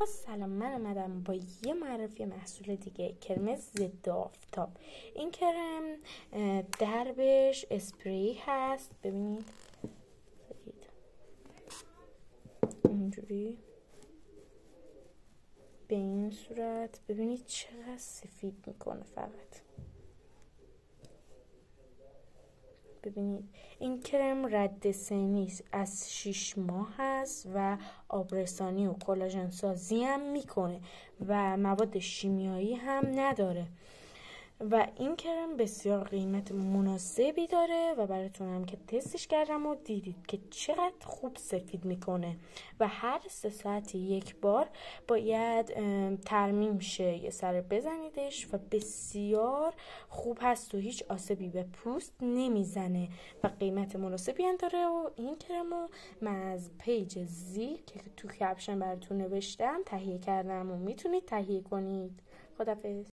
آقا سلام، من اومدم با یه معرفی محصول دیگه، کرم ضد آفتاب. این کرم دربش اسپری هست، ببینید اینجوری به این صورت. ببینید چقدر سفید میکنه. فقط ببینید این کرم رد سنی از 6 ماه هست و آبرسانی و کلاژن سازی هم میکنه و مواد شیمیایی هم نداره و این کرم بسیار قیمت مناسبی داره و براتون هم که تستش کردم و دیدید که چقدر خوب سفید میکنه و هر 3 ساعت یک بار باید ترمیم شه، یه سر بزنیدش و بسیار خوب هست و هیچ آسیبی به پوست نمیزنه و قیمت مناسبی هم داره. و این کرمو من از پیج زیر که تو کپشن براتون نوشتم تهیه کردم و میتونید تهیه کنید. خداحافظ.